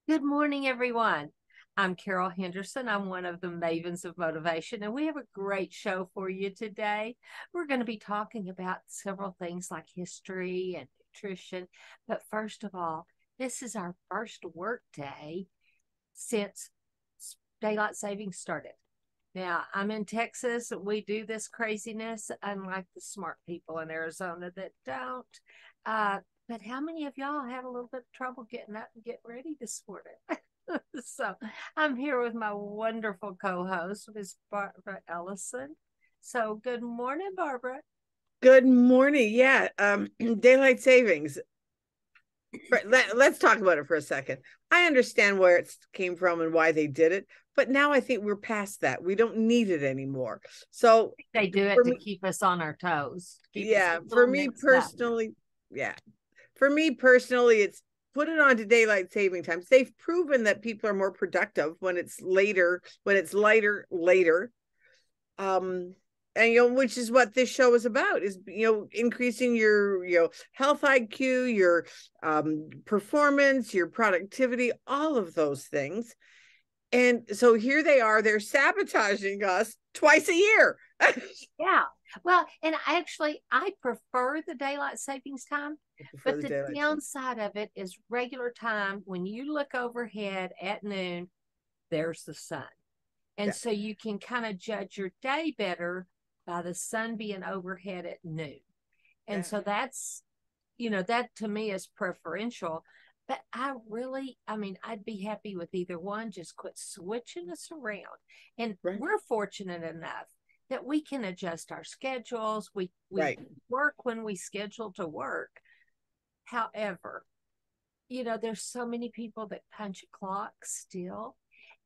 Good morning, everyone. I'm Carol Henderson. I'm one of the Mavens of Motivation, and we have a great show for you today. We're going to be talking about several things like history and nutrition. But first of all, this is our first work day since daylight savings started. Now, I'm in Texas. We do this craziness, unlike the smart people in Arizona that don't. Uh, but how many of y'all had a little bit of trouble getting up and getting ready this morning? So I'm here with my wonderful co-host, Miss Barbara Ellison. So good morning, Barbara. Good morning. Yeah, daylight savings. Let's talk about it for a second. I understand where it came from and why they did it, but now I think we're past that. We don't need it anymore. So They do it for to me, keep us on our toes, keep us a yeah, little mixed up. yeah, for me personally, it's put it on to daylight saving times. They've proven that people are more productive when it's later, when it's lighter later. um and which is what this show is about, is increasing your health IQ, your performance, your productivity, all of those things. And so here they are, they're sabotaging us twice a year. Yeah. Well, and I prefer the daylight savings time, Before but the the daylight saving. downside of it is regular time. When you look overhead at noon, there's the sun. And Yeah, so you can kind of judge your day better by the sun being overhead at noon. And yeah, so that to me is preferential. But I'd be happy with either one. Just quit switching us around. And right, we're fortunate enough that we can adjust our schedules. We right, work when we schedule to work. However, there's so many people that punch a clock still,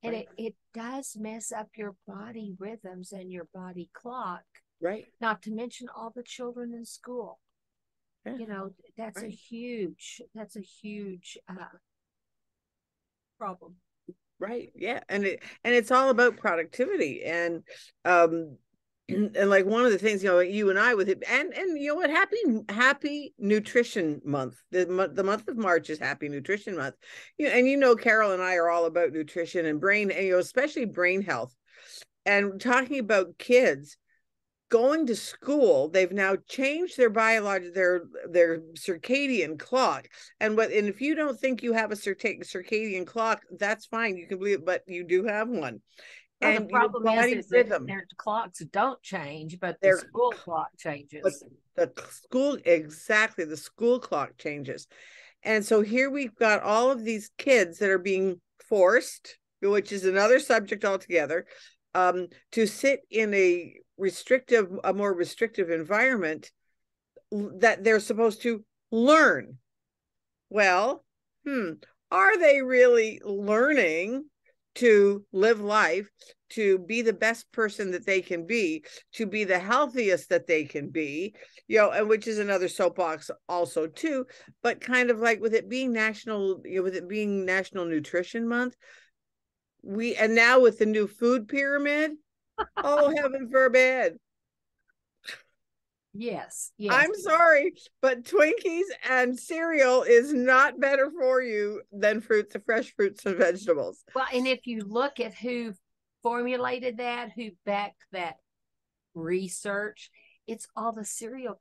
and right, it does mess up your body rhythms and your body clock, right, not to mention all the children in school. yeah, That's a right, huge problem. right, yeah. And it's all about productivity. Um and like one of the things, you and I with it, and what, happy nutrition month. The month of March is happy nutrition month. And Carol and I are all about nutrition and brain, and especially brain health. And talking about kids going to school, they've now changed their circadian clock. And if you don't think you have a circadian clock, that's fine, you can believe it, but you do have one. Well, the And your problem is, body is that rhythm, their clocks don't change, but the they're school clock but changes. the school clock changes. And so here we've got all of these kids that are being forced, which is another subject altogether, to sit in a more restrictive environment that they're supposed to learn. Well, are they really learning to live life, to be the best person that they can be, to be the healthiest that they can be, and which is another soapbox also too. But kind of like with it being National Nutrition Month, and now with the new food pyramid, oh heaven forbid. Yes, yes. I'm sorry, but Twinkies and cereal is not better for you than fresh fruits and vegetables. Well, and if you look at who formulated that, who backed that research, it's all the cereal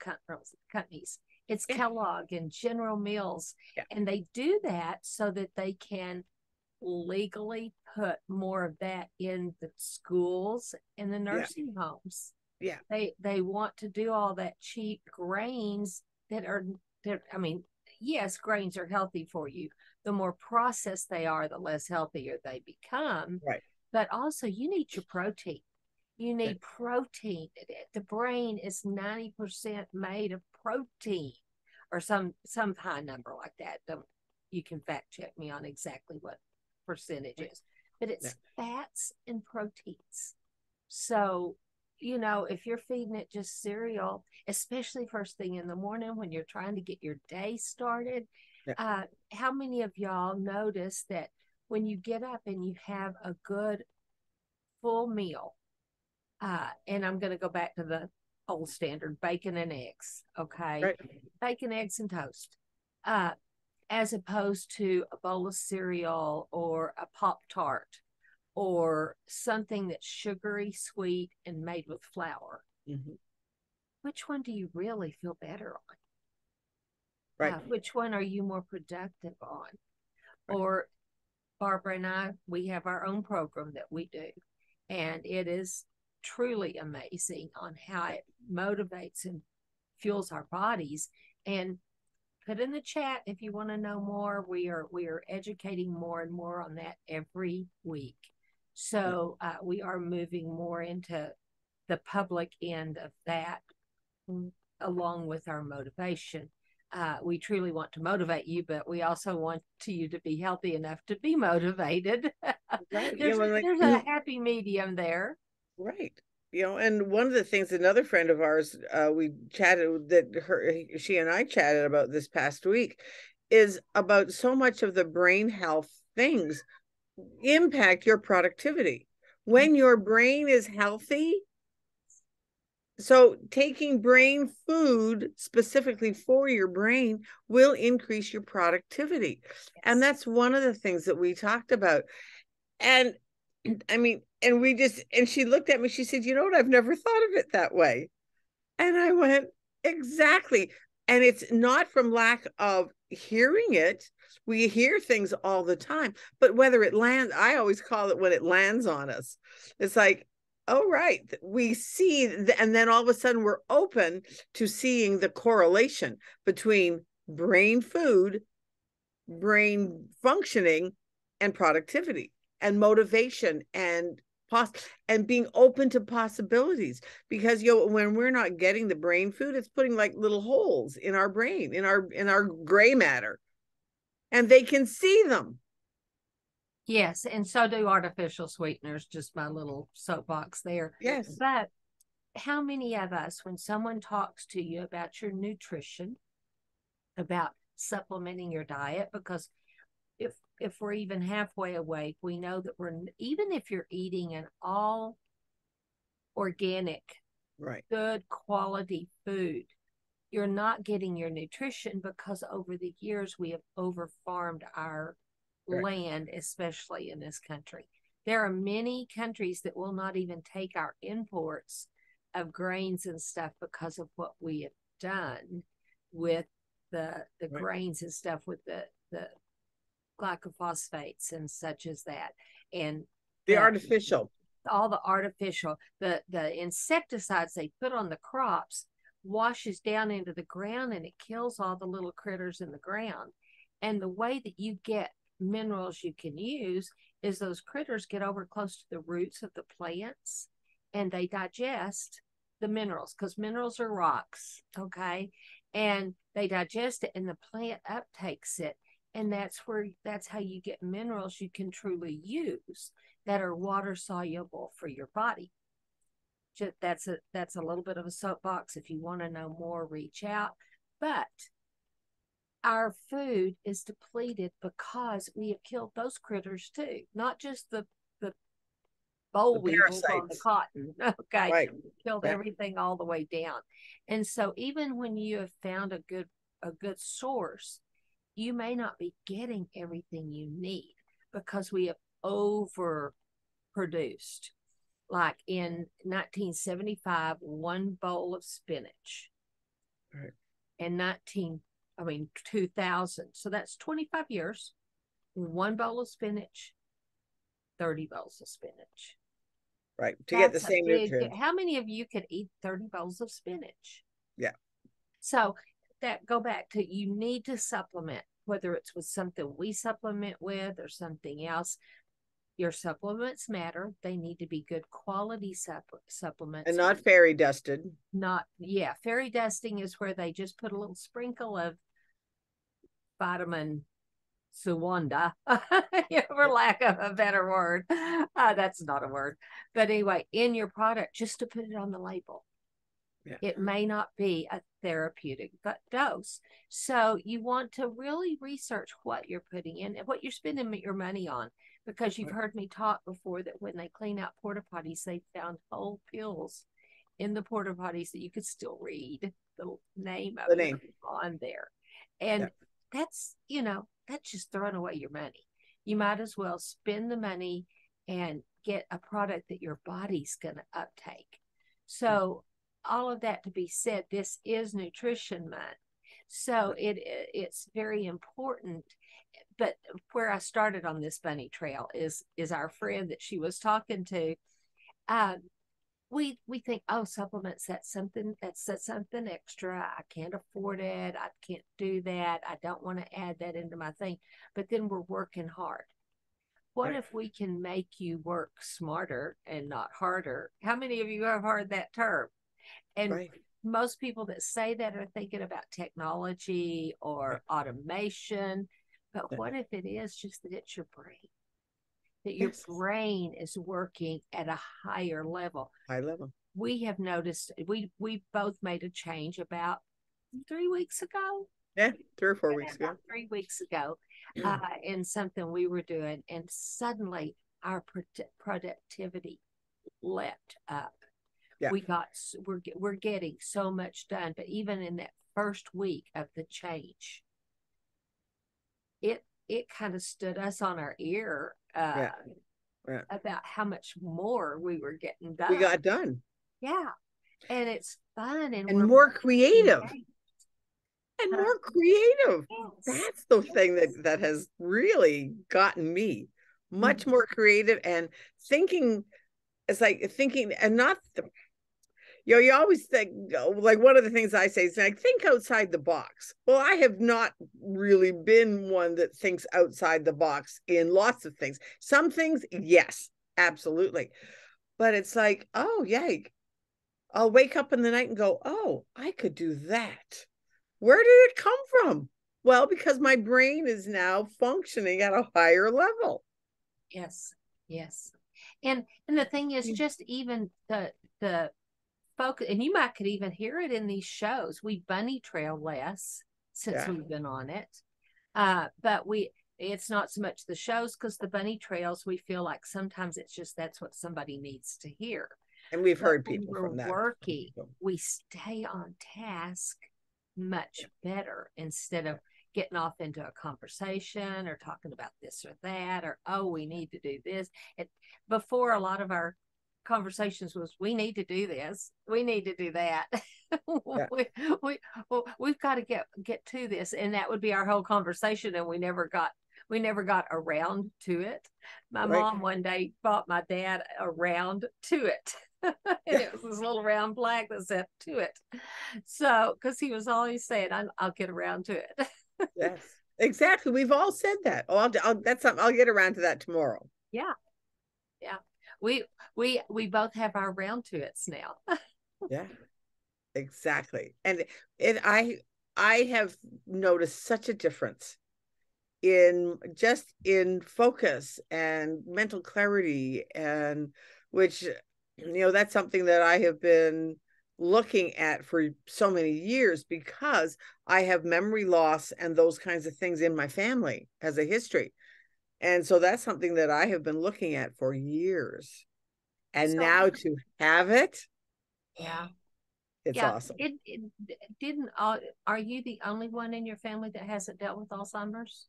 companies. It's Yeah, Kellogg and General Mills. yeah, And they do that so that they can legally put more of that in the schools and the yeah, nursing homes. yeah, They want to do all that cheap grains that I mean, yes, grains are healthy for you. The more processed they are, the less healthier they become. right. But also, you need your protein. You Yeah, need protein. The brain is 90% made of protein, or some high number like that. Don't You can fact check me on exactly what percentage right. is, but Yeah, it's fats and proteins. So, if you're feeding it just cereal, especially first thing in the morning when you're trying to get your day started, yeah, how many of y'all notice that when you get up and you have a good full meal, and I'm going to go back to the old standard bacon and eggs, okay? right. Bacon, eggs, and toast. Uh, as opposed to a bowl of cereal or a Pop-Tart or something that's sugary, sweet, and made with flour. Mm-hmm. Which one do you really feel better on? Right. Which one are you more productive on? Right. Or Barbara and I, we have our own program that we do, and it is truly amazing on how it motivates and fuels our bodies. And put in the chat if you want to know more. We are educating more and more on that every week. So we are moving more into the public end of that, along with our motivation. We truly want to motivate you, but we also want you to be healthy enough to be motivated. Right. there's a happy medium there. Right. And one of the things, another friend of ours, we chatted she and I chatted about this past week, is about so much of the brain health things impact your productivity. When your brain is healthy, so taking brain food specifically for your brain will increase your productivity. Yes. And that's one of the things that we talked about. And I mean, and she looked at me, she said, you know what, I've never thought of it that way. And I went, exactly. And it's not from lack of hearing it. We hear things all the time, but whether it lands, I always call it when it lands on us. It's like, oh, right, we see, and then all of a sudden we're open to seeing the correlation between brain food, brain functioning, and productivity and motivation and being open to possibilities. Because when we're not getting the brain food, it's putting like little holes in our brain, in our gray matter, and they can see them. Yes, and so do artificial sweeteners, just my little soapbox there. Yes. But how many of us, when someone talks to you about your nutrition, about supplementing your diet, because if we're even halfway awake, we know that even if you're eating an all organic, right, good quality food, you're not getting your nutrition because over the years we have overfarmed our land, especially in this country. There are many countries that will not even take our imports of grains and stuff because of what we have done with the grains and stuff, with the glycophosphates and such as that, and the artificial, all the artificial, the insecticides they put on the crops washes down into the ground, and it kills all the little critters in the ground. And the way that you get minerals you can use is those critters get over close to the roots of the plants, and they digest the minerals, because minerals are rocks, okay? And they digest it, and the plant uptakes it. And that's how you get minerals you can truly use that are water soluble for your body. That's a little bit of a soapbox. If you want to know more, reach out. But our food is depleted because we have killed those critters too, not just the boll weevils on the cotton. Okay, right. Killed everything all the way down. And so even when you have found a good source, you may not be getting everything you need because we have overproduced. Like in 1975, one bowl of spinach. Right. And 2000. So that's 25 years. One bowl of spinach, 30 bowls of spinach. Right. To get the same nutrients. How many of you could eat 30 bowls of spinach? Yeah. So go back to, you need to supplement, whether it's with something we supplement with or something else. Your supplements matter. They need to be good quality supplements. And not fairy dusted. Fairy dusting is where they just put a little sprinkle of vitamin Suwanda, for lack of a better word. That's not a word. But anyway, in your product, just to put it on the label. Yeah. It may not be a therapeutic dose. So you want to really research what you're putting in and what you're spending your money on, because you've heard me talk before that when they clean out porta potties, they found whole pills in the porta potties that you could still read the name of it on there. And that's, that's just throwing away your money. You might as well spend the money and get a product that your body's going to uptake. So all of that to be said, this is Nutrition Month. So it's very important. But where I started on this bunny trail is our friend that she was talking to. We think, oh, supplements, that's something extra. I can't afford it. I can't do that. I don't want to add that into my thing. But then we're working hard. What if we can make you work smarter and not harder? How many of you have heard that term? And most people that say that are thinking about technology or automation. But what if it is just that it's your brain? That your brain is working at a higher level. High level. We have noticed, we both made a change about 3 weeks ago. Yeah, 3 or 4 weeks ago. 3 weeks ago, in something we were doing, and suddenly our productivity leapt up. Yeah. We're getting so much done, but even in that first week of the change, it kind of stood us on our ear about how much more we were getting done. We got done. Yeah. And it's fun and we're more creative. And more creative. Yes. That's the thing that has really gotten me much more creative and thinking. It's like thinking, and not the, you always think, like, one of the things I say is like, think outside the box. Well, I have not really been one that thinks outside the box in lots of things. Some things, yes, absolutely. But it's like, oh yeah, I'll wake up in the night and go, oh, I could do that. Where did it come from? Well, because my brain is now functioning at a higher level. Yes. And the thing is, just even the focus, and you could even hear it in these shows. We bunny trail less since we've been on it. But it's not so much the shows, because the bunny trails, we feel like sometimes it's just that's what somebody needs to hear. And we've heard people from that. Working, we stay on task much better instead of getting off into a conversation or talking about this or that, or, oh, we need to do this. Before, a lot of our conversations was, we need to do this, we need to do that. We've got to get to this, and that would be our whole conversation, and we never got around to it. My mom one day bought my dad a round to it. And it was this little round flag that said "to it." So, because he was always saying, I'll get around to it. Yes, exactly. We've all said that. Oh, that's something. I'll get around to that tomorrow. Yeah. We both have our round to it's now. Yeah, exactly. And I have noticed such a difference in focus and mental clarity, and which, that's something that I have been looking at for so many years, because I have memory loss and those kinds of things in my family as a history. And so that's something that I have been looking at for years. And now to have it, it's awesome. It didn't. Are you the only one in your family that hasn't dealt with Alzheimer's?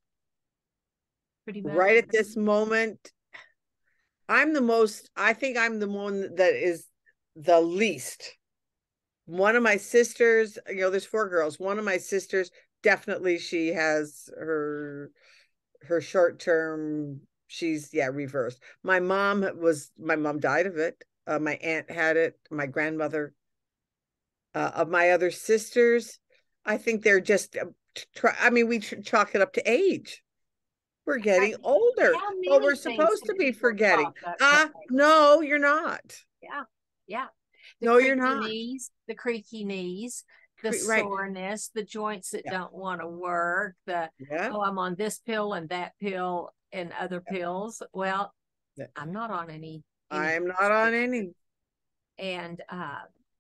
Pretty much. Right at this moment, I think I'm the one that is the least. One of my sisters, there's 4 girls. One of my sisters, definitely, she has her short term, she's reversed. My mom died of it. My aunt had it. My grandmother. Of my other sisters, I think they're just we chalk it up to age. We're getting older. Well, we're supposed to be forgetting. No, you're not. Yeah. You're not. The creaky knees, the soreness, the joints that don't want to work, I'm on this pill and that pill and other pills. Well, I'm not on any. I'm not on any. And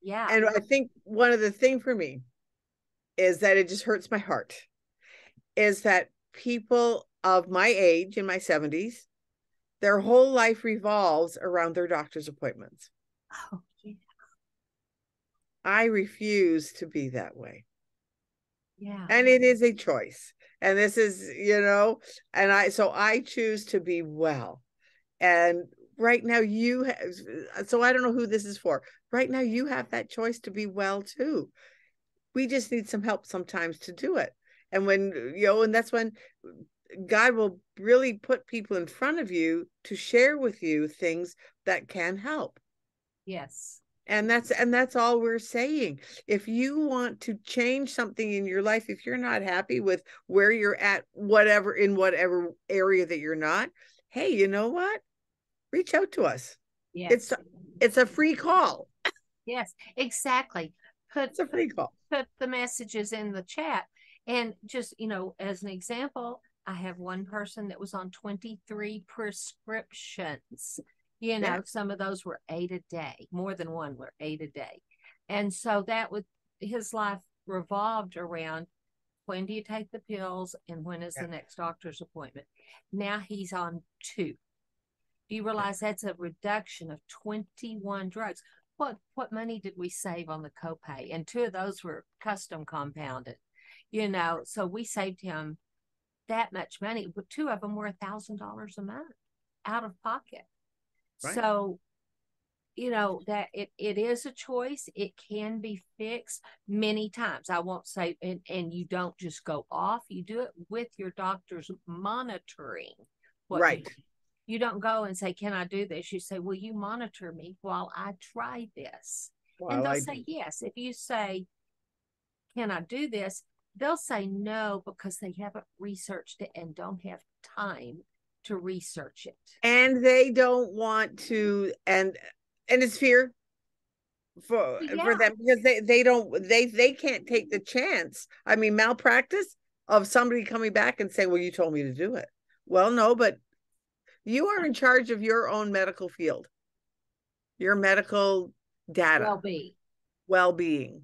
and I think one of the things for me is that it just hurts my heart, is that people of my age, in my 70s, their whole life revolves around their doctor's appointments. Oh, yeah. I refuse to be that way. Yeah. And it is a choice. and this is, and I choose to be well. And right now you have, so I don't know who this is for. Right now you have that choice to be well too. We just need some help sometimes to do it. And when, and that's when God will really put people in front of you to share with you things that can help. Yes. And that's all we're saying. If you want to change something in your life, if you're not happy with where you're at, whatever area that you're not, hey, you know what? Reach out to us. Yes. It's a free call. Yes, exactly. It's a free call. Put the messages in the chat. And just, as an example, I have one person that was on 23 prescriptions. Some of those were 8 a day. More than one were 8 a day. And so his life revolved around, when do you take the pills and when is the next doctor's appointment? Now he's on 2. Do you realize that's a reduction of 21 drugs? What money did we save on the copay? And 2 of those were custom compounded. So we saved him that much money, but 2 of them were $1,000 a month out of pocket. Right. So, that it is a choice. It can be fixed many times. I won't say, and you don't just go off. You do it with your doctor's monitoring. Right. You don't go and say, can I do this? You say, will you monitor me while I try this? And they'll say yes. If you say, can I do this? They'll say no, because they haven't researched it and don't have time to research it. And they don't want to, and it's fear for them, because they can't take the chance. I mean, malpractice of somebody coming back and saying, well, you told me to do it. Well, no, but you are in charge of your own medical field, your medical data, well-being,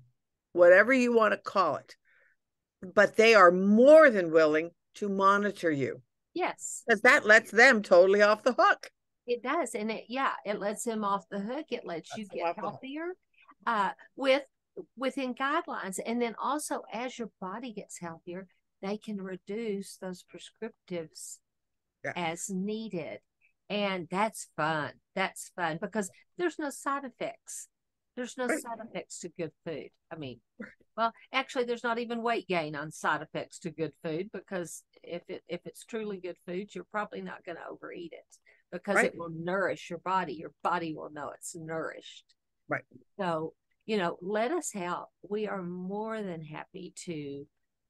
whatever you want to call it. But they are more than willing to monitor you. Yes. Because that lets them totally off the hook. It does. And it lets them off the hook. It lets you get healthier within guidelines. And then also, as your body gets healthier, they can reduce those prescriptives as needed. And that's fun. That's fun, because there's no side effects. There's no side effects to good food. I mean, well, actually, there's not even weight gain on side effects to good food, because if it's truly good food, you're probably not going to overeat it, because it will nourish your body. Your body will know it's nourished. Right. So, let us help. We are more than happy to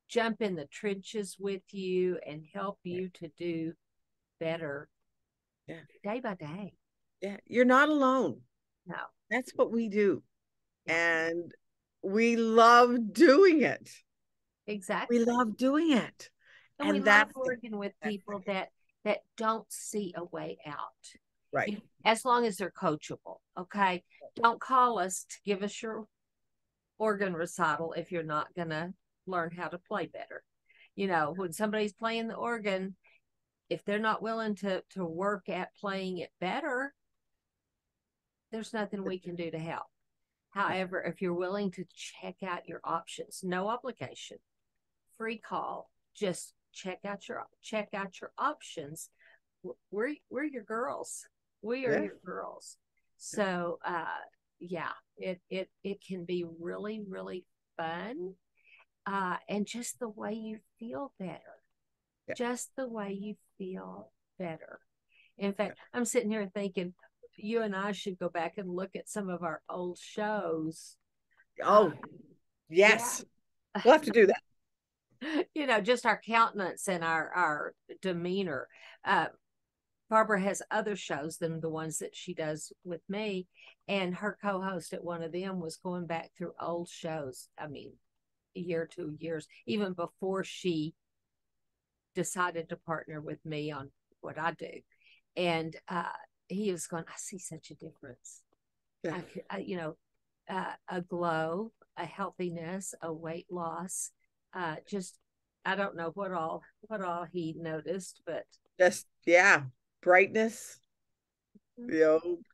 jump in the trenches with you and help you to do better day by day. Yeah. You're not alone. No. That's what we do. Yeah. And we love doing it. Exactly. We love doing it. And we love working with people that don't see a way out. Right. As long as they're coachable. Okay. Don't call us to give us your organ recital if you're not going to learn how to play better. When somebody's playing the organ, if they're not willing to work at playing it better, there's nothing we can do to help. However, if you're willing to check out your options, no obligation, free call, just check out your options. We're your girls. We are your girls. So it can be really, really fun. And just the way you feel better. Yeah. Just the way you feel better. In fact, I'm sitting here thinking, you and I should go back and look at some of our old shows. Oh, yes. Yeah. We'll have to do that. Just our countenance and our demeanor. Barbara has other shows than the ones that she does with me. And her co-host at one of them was going back through old shows. I mean, a year, 2 years, even before she decided to partner with me on what I do. And he was going, I see such a difference. Yeah. A glow, a healthiness, a weight loss. Just, I don't know what all he noticed, but just, brightness.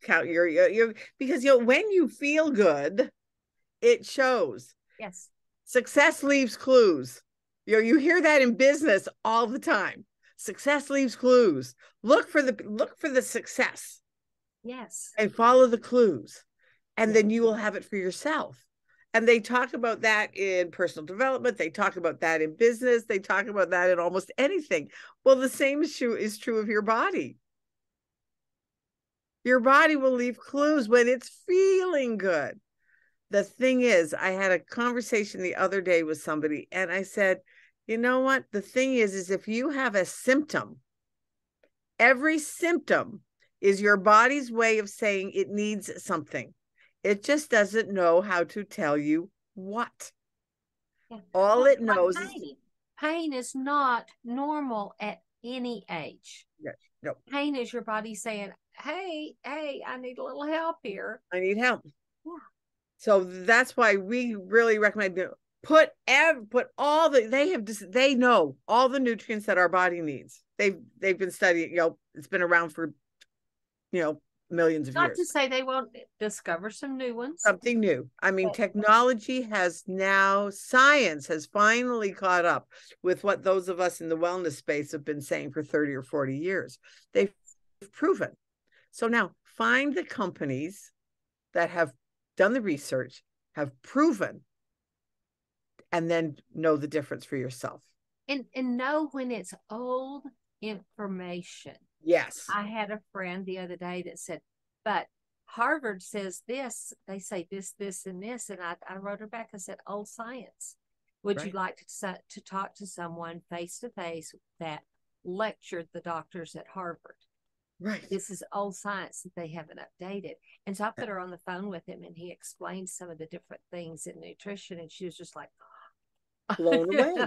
Count your because when you feel good, it shows. Yes. Success leaves clues. You hear that in business all the time. Success leaves clues. Look for the success. Yes. And follow the clues. And Yeah. then you will have it for yourself. And they talk about that in personal development. They talk about that in business. They talk about that in almost anything. Well, the same is true of your body. Your body will leave clues when it's feeling good. The thing is, I had a conversation the other day with somebody, and I said, you know what? The thing is if you have a symptom, every symptom is your body's way of saying it needs something. It just doesn't know how to tell you what. Yeah. All it knows pain. is pain is not normal at any age. yes, no. Pain is your body saying, hey, I need a little help here. I need help. Yeah. So that's why we really recommend put all they know all the nutrients that our body needs. They've been studying, it's been around for millions of Not years. to say they won't discover some new ones. Something new. I mean, technology science has finally caught up with what those of us in the wellness space have been saying for 30 or 40 years. They've proven. So now find the companies that have done the research, have proven, and then know the difference for yourself. And know when it's old information. Yes. I had a friend the other day that said, but Harvard says this, they say this, and this. And I wrote her back, I said, old science. Would you like to talk to someone face to face that lectured the doctors at Harvard? Right. This is old science that they haven't updated. And so I put her on the phone with him, and he explained some of the different things in nutrition, and she was just like blown away.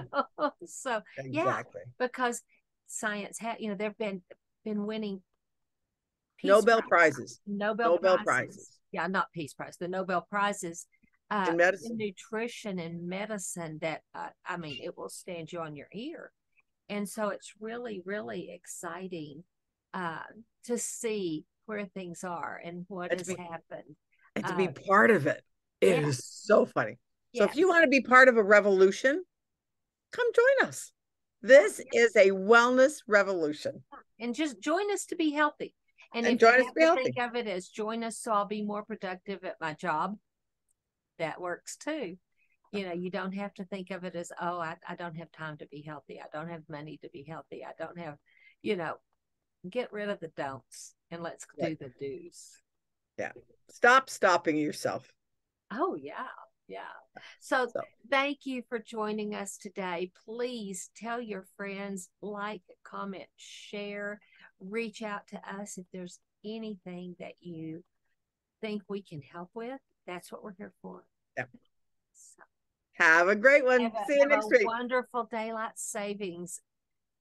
So exactly. Yeah, because science had, they've been winning Nobel prizes. Nobel prizes. Yeah, not Peace Prize, the Nobel prizes in medicine, in nutrition and medicine that I mean, it will stand you on your ear. And so it's really, really exciting to see where things are and what has happened. And to be part of it. It is so funny. So if you want to be part of a revolution, come join us. This is a wellness revolution. And just join us to be healthy. And if join you us to be healthy. Think of it as join us so I'll be more productive at my job, that works too. You don't have to think of it as, oh, I don't have time to be healthy. I don't have money to be healthy. I don't have, get rid of the don'ts and let's do the do's. Yeah. Stop stopping yourself. Oh, yeah. Yeah. So thank you for joining us today. Please tell your friends, like, comment, share, reach out to us if there's anything that you think we can help with. That's what we're here for. Yeah. So, have a great one. See you next week. Wonderful daylight savings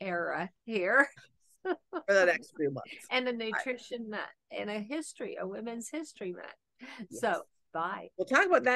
era here. For the next few months. And a nutrition month and a women's history month. Yes. So bye. We'll talk about that